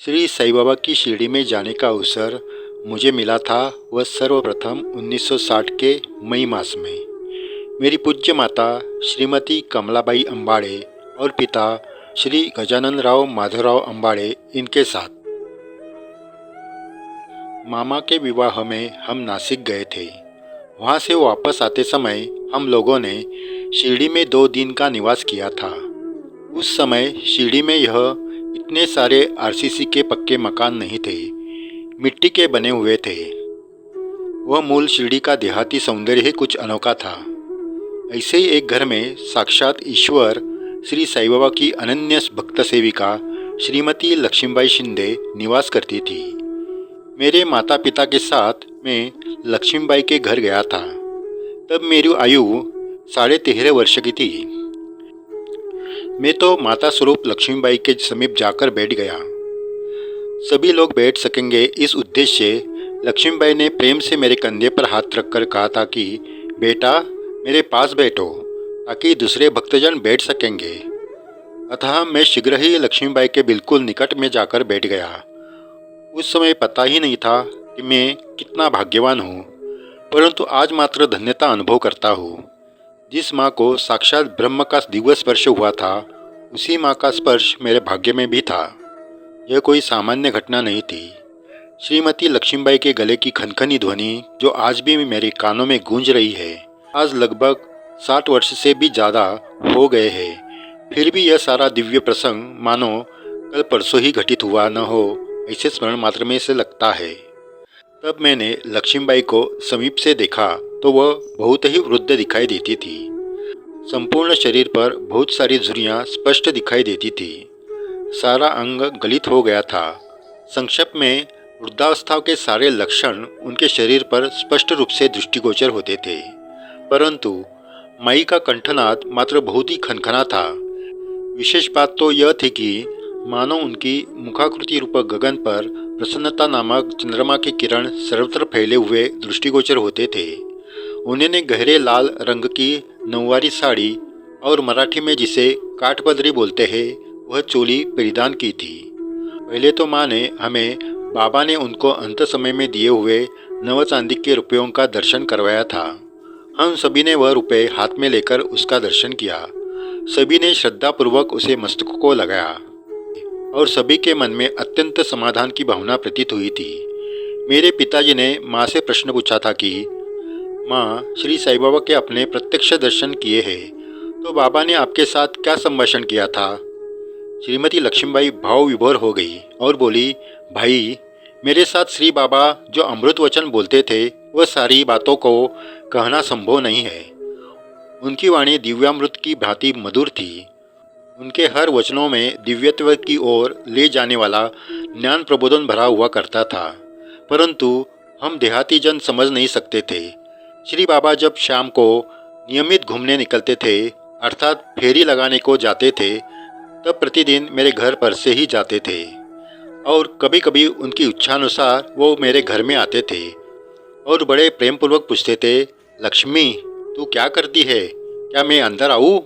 श्री साईं बाबा की शिरडी में जाने का अवसर मुझे मिला था वह सर्वप्रथम 1960 के मई मास में। मेरी पूज्य माता श्रीमती कमलाबाई अंबाड़े और पिता श्री गजानन राव माधवराव अंबाड़े इनके साथ। मामा के विवाह में हम नासिक गए थे। वहाँ से वापस आते समय हम लोगों ने शिरडी में 2 दिन का निवास किया था। उस समय शिरडी में यह इतने सारे आरसीसी के पक्के मकान नहीं थे, मिट्टी के बने हुए थे। वह मूल शिरडी का देहाती सौंदर्य ही कुछ अनोखा था। ऐसे ही एक घर में साक्षात ईश्वर श्री साईं बाबा की अनन्य भक्त सेविका श्रीमती लक्ष्मीबाई शिंदे निवास करती थी। मेरे माता पिता के साथ मैं लक्ष्मीबाई के घर गया था। तब मेरी आयु 13.5 वर्ष की थी। मैं तो माता स्वरूप लक्ष्मीबाई के समीप जाकर बैठ गया। सभी लोग बैठ सकेंगे इस उद्देश्य से लक्ष्मीबाई ने प्रेम से मेरे कंधे पर हाथ रखकर कहा था कि बेटा मेरे पास बैठो ताकि दूसरे भक्तजन बैठ सकेंगे। अतः मैं शीघ्र ही लक्ष्मीबाई के बिल्कुल निकट में जाकर बैठ गया। उस समय पता ही नहीं था कि मैं कितना भाग्यवान हूँ, परंतु आज मात्र धन्यता अनुभव करता हूँ। जिस माँ को साक्षात ब्रह्म का दिव्य स्पर्श हुआ था, उसी माँ का स्पर्श मेरे भाग्य में भी था। यह कोई सामान्य घटना नहीं थी। श्रीमती लक्ष्मीबाई के गले की खनखनी ध्वनि जो आज भी मेरे कानों में गूंज रही है, आज लगभग 60 वर्ष से भी ज़्यादा हो गए हैं। फिर भी यह सारा दिव्य प्रसंग मानो कल परसों ही घटित हुआ न हो, ऐसे स्मरण मात्र में से लगता है। तब मैंने लक्ष्मीबाई को समीप से देखा तो वह बहुत ही वृद्ध दिखाई देती थी। संपूर्ण शरीर पर बहुत सारी झुर्रियाँ स्पष्ट दिखाई देती थी। सारा अंग गलित हो गया था। संक्षेप में वृद्धावस्था के सारे लक्षण उनके शरीर पर स्पष्ट रूप से दृष्टिगोचर होते थे, परंतु माई का कंठनाद मात्र बहुत ही खनखना था। विशेष बात तो यह थी कि मानो उनकी मुखाकृति रूप गगन पर प्रसन्नता नामक चंद्रमा के किरण सर्वत्र फैले हुए दृष्टिगोचर होते थे। उन्होंने गहरे लाल रंग की नौवारी साड़ी और मराठी में जिसे काठपदरी बोलते हैं वह चोली परिधान की थी। पहले तो माँ ने हमें बाबा ने उनको अंत समय में दिए हुए 9 चांदी के रुपयों का दर्शन करवाया था। हम सभी ने वह रुपये हाथ में लेकर उसका दर्शन किया। सभी ने श्रद्धापूर्वक उसे मस्तक को लगाया और सभी के मन में अत्यंत समाधान की भावना प्रतीत हुई थी। मेरे पिताजी ने माँ से प्रश्न पूछा था कि माँ, श्री साईं बाबा के अपने प्रत्यक्ष दर्शन किए हैं, तो बाबा ने आपके साथ क्या संभाषण किया था? श्रीमती लक्ष्मीबाई भाव विभोर हो गई और बोली, भाई, मेरे साथ श्री बाबा जो अमृत वचन बोलते थे वह सारी बातों को कहना संभव नहीं है। उनकी वाणी दिव्यामृत की भांति मधुर थी। उनके हर वचनों में दिव्यत्व की ओर ले जाने वाला ज्ञान प्रबोधन भरा हुआ करता था, परंतु हम देहाती जन समझ नहीं सकते थे। श्री बाबा जब शाम को नियमित घूमने निकलते थे, अर्थात फेरी लगाने को जाते थे, तब प्रतिदिन मेरे घर पर से ही जाते थे और कभी कभी उनकी इच्छानुसार वो मेरे घर में आते थे और बड़े प्रेमपूर्वक पूछते थे, लक्ष्मी, तू क्या करती है? क्या मैं अंदर आऊँ?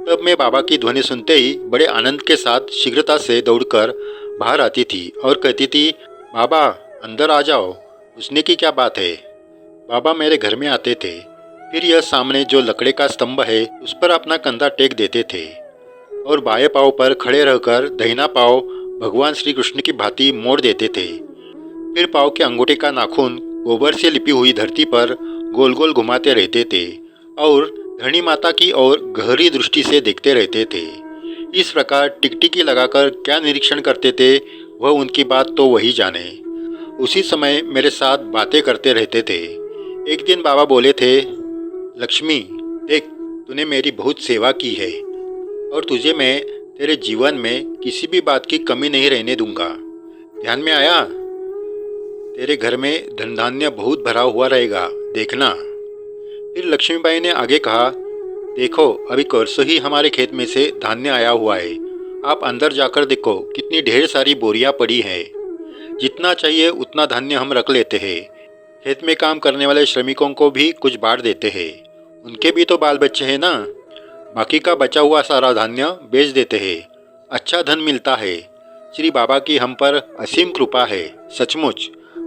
तब मैं बाबा की ध्वनि सुनते ही बड़े आनंद के साथ शीघ्रता से दौड़कर बाहर आती थी और कहती थी, बाबा अंदर आ जाओ, पूछने की क्या बात है? बाबा मेरे घर में आते थे। फिर यह सामने जो लकड़े का स्तंभ है उस पर अपना कंधा टेक देते थे और बाएं पाँव पर खड़े रहकर दाहिना पाँव भगवान श्री कृष्ण की भांति मोड़ देते थे। फिर पाँव के अंगूठे का नाखून गोबर से लिपी हुई धरती पर गोल गोल घुमाते रहते थे और धरणी माता की ओर गहरी दृष्टि से देखते रहते थे। इस प्रकार टिकटिकी लगाकर क्या निरीक्षण करते थे वह उनकी बात तो वही जाने। उसी समय मेरे साथ बातें करते रहते थे। एक दिन बाबा बोले थे, लक्ष्मी, देख, तूने मेरी बहुत सेवा की है और तुझे मैं तेरे जीवन में किसी भी बात की कमी नहीं रहने दूंगा। ध्यान में आया? तेरे घर में धन धान्य बहुत भरा हुआ रहेगा, देखना। फिर लक्ष्मीबाई ने आगे कहा, देखो, अभी परसों ही हमारे खेत में से धान्य आया हुआ है। आप अंदर जाकर देखो, कितनी ढेर सारी बोरियां पड़ी हैं। जितना चाहिए उतना धान्य हम रख लेते हैं। खेत में काम करने वाले श्रमिकों को भी कुछ बांट देते हैं। उनके भी तो बाल बच्चे हैं ना। बाकी का बचा हुआ सारा धान्य बेच देते हैं। अच्छा धन मिलता है। श्री बाबा की हम पर असीम कृपा है। सचमुच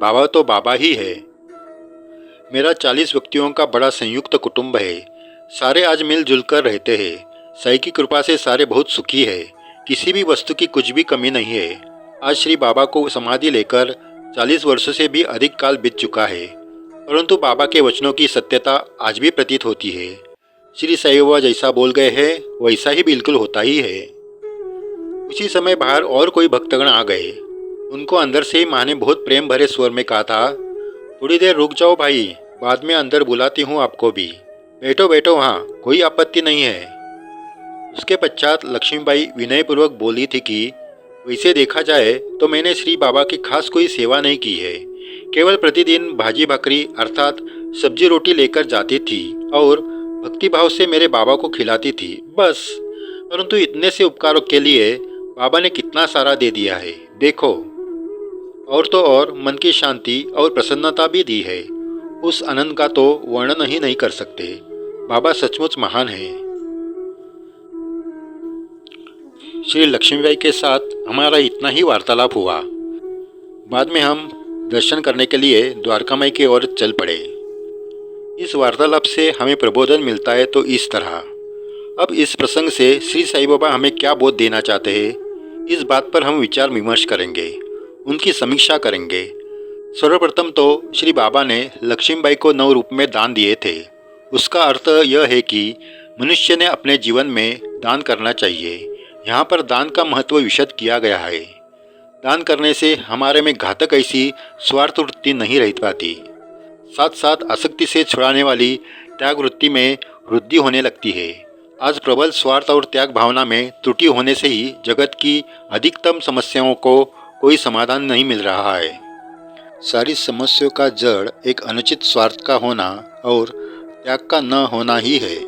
बाबा तो बाबा ही है। मेरा 40 व्यक्तियों का बड़ा संयुक्त कुटुंब है। सारे आज मिलजुल कर रहते हैं। साईं की कृपा से सारे बहुत सुखी है। किसी भी वस्तु की कुछ भी कमी नहीं है। आज श्री बाबा को समाधि लेकर 40 वर्षों से भी अधिक काल बीत चुका है, परंतु बाबा के वचनों की सत्यता आज भी प्रतीत होती है। श्री साईं बाबा जैसा बोल गए हैं वैसा ही बिल्कुल होता ही है। उसी समय बाहर और कोई भक्तगण आ गए। उनको अंदर से ही माँ ने बहुत प्रेम भरे स्वर में कहा था, थोड़ी देर रुक जाओ भाई, बाद में अंदर बुलाती हूँ आपको भी। बैठो बैठो, वहाँ कोई आपत्ति नहीं है। उसके पश्चात लक्ष्मीबाई विनयपूर्वक बोली थी कि वैसे देखा जाए तो मैंने श्री बाबा की खास कोई सेवा नहीं की है। केवल प्रतिदिन भाजी भाकरी अर्थात सब्जी रोटी लेकर जाती थी और भक्तिभाव से मेरे बाबा को खिलाती थी, बस। परंतु इतने से उपकारों के लिए बाबा ने कितना सारा दे दिया है, देखो। और तो और मन की शांति और प्रसन्नता भी दी है। उस आनंद का तो वर्णन ही नहीं कर सकते। बाबा सचमुच महान है। श्री लक्ष्मीबाई के साथ हमारा इतना ही वार्तालाप हुआ। बाद में हम दर्शन करने के लिए द्वारकामाई की ओर चल पड़े। इस वार्तालाप से हमें प्रबोधन मिलता है तो इस तरह। अब इस प्रसंग से श्री साईं बाबा हमें क्या बोध देना चाहते हैं, इस बात पर हम विचार विमर्श करेंगे, उनकी समीक्षा करेंगे। सर्वप्रथम तो श्री बाबा ने लक्ष्मीबाई को 9 रूप में दान दिए थे। उसका अर्थ यह है कि मनुष्य ने अपने जीवन में दान करना चाहिए। यहाँ पर दान का महत्व विशद किया गया है। दान करने से हमारे में घातक ऐसी स्वार्थ वृत्ति नहीं रह पाती, साथ साथ आसक्ति से छुड़ाने वाली त्याग वृत्ति में वृद्धि होने लगती है। आज प्रबल स्वार्थ और त्याग भावना में त्रुटि होने से ही जगत की अधिकतम समस्याओं को कोई समाधान नहीं मिल रहा है। सारी समस्याओं का जड़ एक अनुचित स्वार्थ का होना और त्याग का न होना ही है।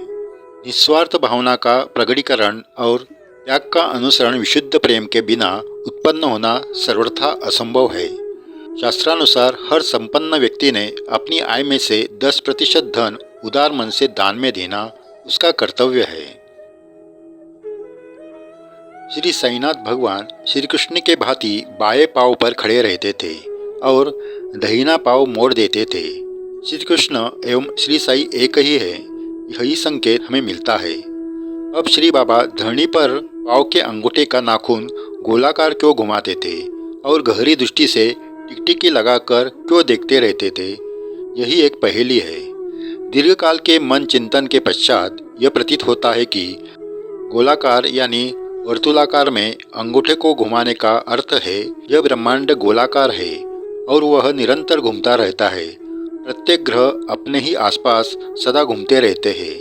निस्वार्थ भावना का प्रकटीकरण और त्याग का अनुसरण विशुद्ध प्रेम के बिना उत्पन्न होना सर्वथा असंभव है। शास्त्रानुसार हर संपन्न व्यक्ति ने अपनी आय में से 10% धन उदार मन से दान में देना उसका कर्तव्य है। श्री साईनाथ भगवान श्री कृष्ण के भांति बाएं पांव पर खड़े रहते थे और दहिना पांव मोड़ देते थे। श्री कृष्ण एवं श्री साई एक ही है, यही संकेत हमें मिलता है। अब श्री बाबा धरनी पर पांव के अंगूठे का नाखून गोलाकार क्यों घुमाते थे और गहरी दृष्टि से टिकटिकी लगाकर क्यों देखते रहते थे, यही एक पहेली है। दीर्घकाल के मन चिंतन के पश्चात यह प्रतीत होता है कि गोलाकार यानी वर्तुलाकार में अंगूठे को घुमाने का अर्थ है यह ब्रह्मांड गोलाकार है और वह निरंतर घूमता रहता है। प्रत्येक ग्रह अपने ही आसपास सदा घूमते रहते हैं।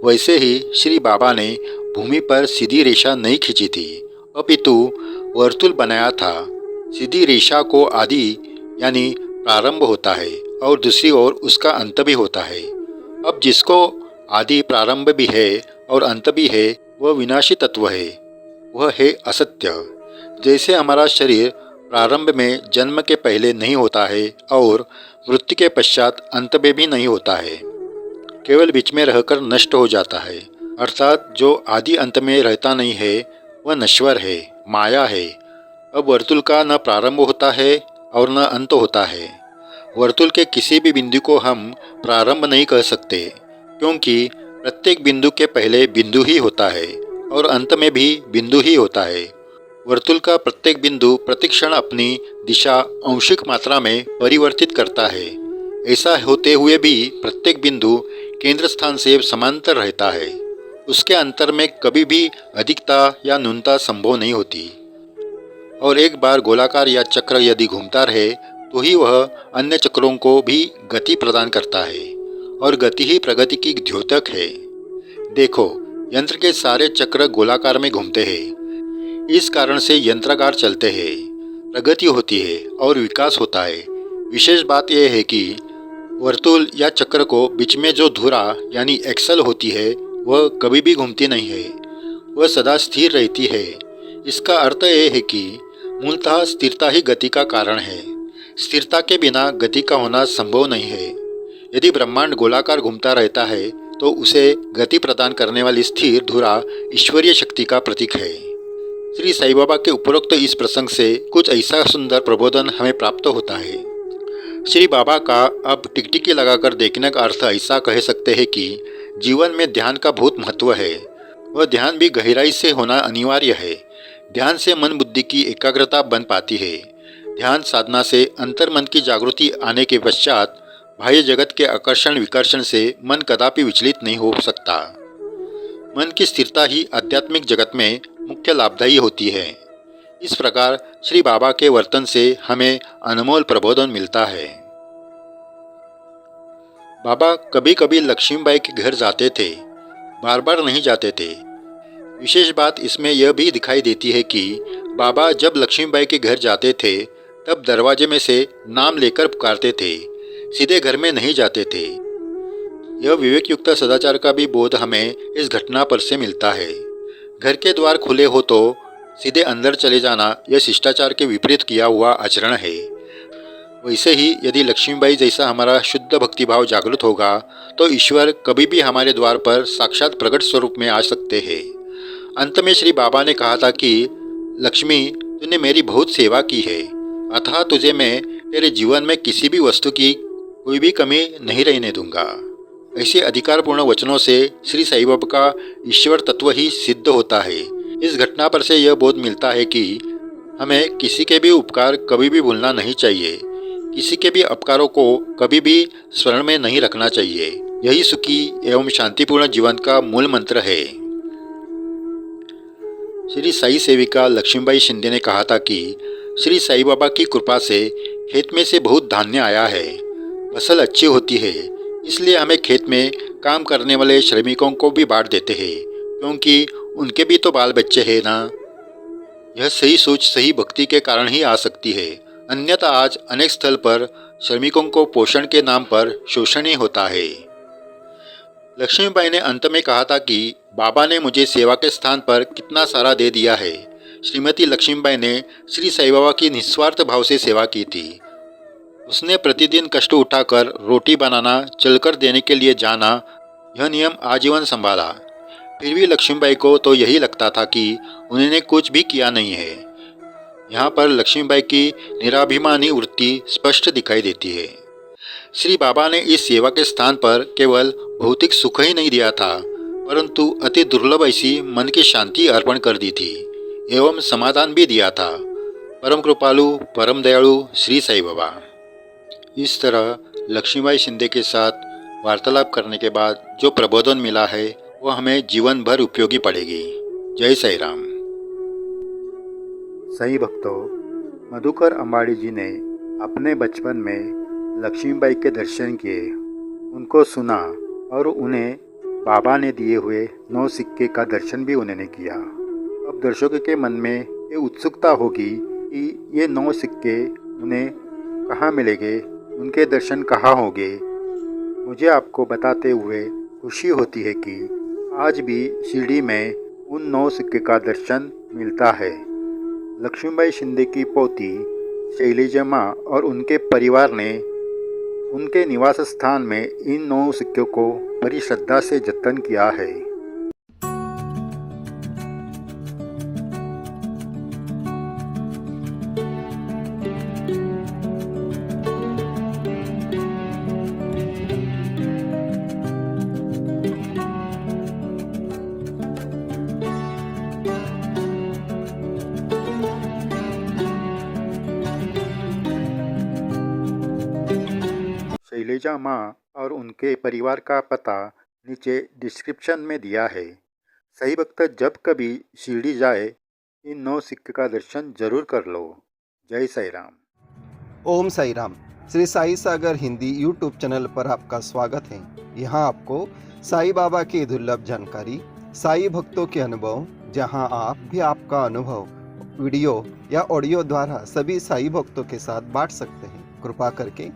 वैसे ही श्री बाबा ने भूमि पर सीधी रेखा नहीं खींची थी, अपितु वर्तुल बनाया था। सीधी रेखा को आदि यानी प्रारंभ होता है और दूसरी ओर उसका अंत भी होता है। अब जिसको आदि प्रारंभ भी है और अंत भी है वह विनाशी तत्व है, वह है असत्य। जैसे हमारा शरीर प्रारंभ में जन्म के पहले नहीं होता है और मृत्यु के पश्चात अंत में भी नहीं होता है, केवल बीच में रहकर नष्ट हो जाता है। अर्थात जो आदि अंत में रहता नहीं है वह नश्वर है, माया है। अब वर्तुल का न प्रारंभ होता है और न अंत होता है। वर्तुल के किसी भी बिंदु को हम प्रारंभ नहीं कह सकते, क्योंकि प्रत्येक बिंदु के पहले बिंदु ही होता है और अंत में भी बिंदु ही होता है। वर्तुल का प्रत्येक बिंदु प्रतिक्षण अपनी दिशा आंशिक मात्रा में परिवर्तित करता है। ऐसा होते हुए भी प्रत्येक बिंदु केंद्र स्थान से समांतर रहता है। उसके अंतर में कभी भी अधिकता या न्यूनता संभव नहीं होती। और एक बार गोलाकार या चक्र यदि घूमता रहे तो ही वह अन्य चक्रों को भी गति प्रदान करता है और गति ही प्रगति की द्योतक है। देखो, यंत्र के सारे चक्र गोलाकार में घूमते हैं। इस कारण से यंत्राकार चलते हैं, प्रगति होती है और विकास होता है। विशेष बात यह है कि वर्तुल या चक्र को बीच में जो धुरा यानी एक्सल होती है वह कभी भी घूमती नहीं है, वह सदा स्थिर रहती है। इसका अर्थ यह है कि मूलतः स्थिरता ही गति का कारण है। स्थिरता के बिना गति का होना संभव नहीं है। यदि ब्रह्मांड गोलाकार घूमता रहता है तो उसे गति प्रदान करने वाली स्थिर धुरा ईश्वरीय शक्ति का प्रतीक है। श्री साईं बाबा के उपरोक्त इस प्रसंग से कुछ ऐसा सुंदर प्रबोधन हमें प्राप्त होता है। श्री बाबा का अब टिकटिकी लगाकर देखने का अर्थ ऐसा कह सकते हैं कि जीवन में ध्यान का बहुत महत्व है। वह ध्यान भी गहराई से होना अनिवार्य है। ध्यान से मन बुद्धि की एकाग्रता बन पाती है। ध्यान साधना से अंतर्मन की जागृति आने के पश्चात बाह्य जगत के आकर्षण विकर्षण से मन कदापि विचलित नहीं हो सकता। मन की स्थिरता ही आध्यात्मिक जगत में मुख्य लाभदायी होती है। इस प्रकार श्री बाबा के वर्तन से हमें अनमोल प्रबोधन मिलता है। बाबा कभी कभी लक्ष्मीबाई के घर जाते थे, बार बार नहीं जाते थे। विशेष बात इसमें यह भी दिखाई देती है कि बाबा जब लक्ष्मीबाई के घर जाते थे तब दरवाजे में से नाम लेकर पुकारते थे, सीधे घर में नहीं जाते थे। यह विवेक युक्त सदाचार का भी बोध हमें इस घटना पर से मिलता है। घर के द्वार खुले हो तो सीधे अंदर चले जाना यह शिष्टाचार के विपरीत किया हुआ आचरण है। वैसे ही यदि लक्ष्मीबाई जैसा हमारा शुद्ध भक्तिभाव जागृत होगा तो ईश्वर कभी भी हमारे द्वार पर साक्षात प्रकट स्वरूप में आ सकते हैं। अंत में श्री बाबा ने कहा था कि लक्ष्मी, तूने मेरी बहुत सेवा की है, अतः तुझे मैं तेरे जीवन में किसी भी वस्तु की कोई भी कमी नहीं रहने दूंगा। ऐसे अधिकारपूर्ण वचनों से श्री साईं बाबा का ईश्वर तत्व ही सिद्ध होता है। इस घटना पर से यह बोध मिलता है कि हमें किसी के भी उपकार कभी भी भूलना नहीं चाहिए, किसी के भी अपकारों को कभी भी स्मरण में नहीं रखना चाहिए। यही सुखी एवं शांतिपूर्ण जीवन का मूल मंत्र है। श्री साई सेविका लक्ष्मीबाई शिंदे ने कहा था कि श्री साईं बाबा की कृपा से खेत में से बहुत धान्य आया है। फसल अच्छी होती है, इसलिए हमें खेत में काम करने वाले श्रमिकों को भी बांट देते हैं, क्योंकि उनके भी तो बाल बच्चे हैं ना। यह सही सोच सही भक्ति के कारण ही आ सकती है, अन्यथा आज अनेक स्थल पर श्रमिकों को पोषण के नाम पर शोषण ही होता है। लक्ष्मीबाई ने अंत में कहा था कि बाबा ने मुझे सेवा के स्थान पर कितना सारा दे दिया है। श्रीमती लक्ष्मीबाई ने श्री साईं बाबा की निस्वार्थ भाव से सेवा की थी। उसने प्रतिदिन कष्ट उठाकर रोटी बनाना, चलकर देने के लिए जाना, यह नियम आजीवन संभाला। फिर भी लक्ष्मीबाई को तो यही लगता था कि उन्होंने कुछ भी किया नहीं है। यहाँ पर लक्ष्मीबाई की निराभिमानी वृत्ति स्पष्ट दिखाई देती है। श्री बाबा ने इस सेवा के स्थान पर केवल भौतिक सुख ही नहीं दिया था, परंतु अति दुर्लभ ऐसी मन की शांति अर्पण कर दी थी एवं समाधान भी दिया था। परम कृपालु, परम दयालु श्री साईं बाबा। इस तरह लक्ष्मीबाई शिंदे के साथ वार्तालाप करने के बाद जो प्रबोधन मिला है वह हमें जीवन भर उपयोगी पड़ेगी। जय साईं राम। सही भक्तों, मधुकर अंबाड़ी जी ने अपने बचपन में लक्ष्मीबाई के दर्शन किए, उनको सुना और उन्हें बाबा ने दिए हुए 9 सिक्के का दर्शन भी उन्होंने किया। अब दर्शकों के मन में ये उत्सुकता होगी कि ये 9 सिक्के उन्हें कहाँ मिलेंगे, उनके दर्शन कहाँ होंगे। मुझे आपको बताते हुए खुशी होती है कि आज भी शिरडी में उन 9 सिक्के का दर्शन मिलता है। लक्ष्मीबाई शिंदे की पोती शैलजा माँ और उनके परिवार ने उनके निवास स्थान में इन 9 सिक्कों को बड़ी श्रद्धा से जतन किया है। शैलजा माँ और उनके परिवार का पता नीचे डिस्क्रिप्शन में दिया है। सही भक्त जब कभी शिरडी जाए इन 9 सिक्के का दर्शन जरूर कर लो। जय साईं राम। ओम साईं राम। श्री साई सागर हिंदी यूट्यूब चैनल पर आपका स्वागत है। यहाँ आपको साईं बाबा की दुर्लभ जानकारी, साईं भक्तों के अनुभव, जहाँ आप भी आपका अनुभव वीडियो या ऑडियो द्वारा सभी साईं भक्तों के साथ बांट सकते हैं। कृपा करके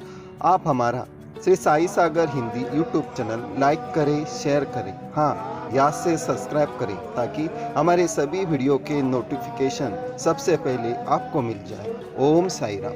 आप हमारा श्री साई सागर हिंदी यूट्यूब चैनल लाइक करें, शेयर करें, हाँ याद से सब्सक्राइब करें ताकि हमारे सभी वीडियो के नोटिफिकेशन सबसे पहले आपको मिल जाए। ओम साईं राम।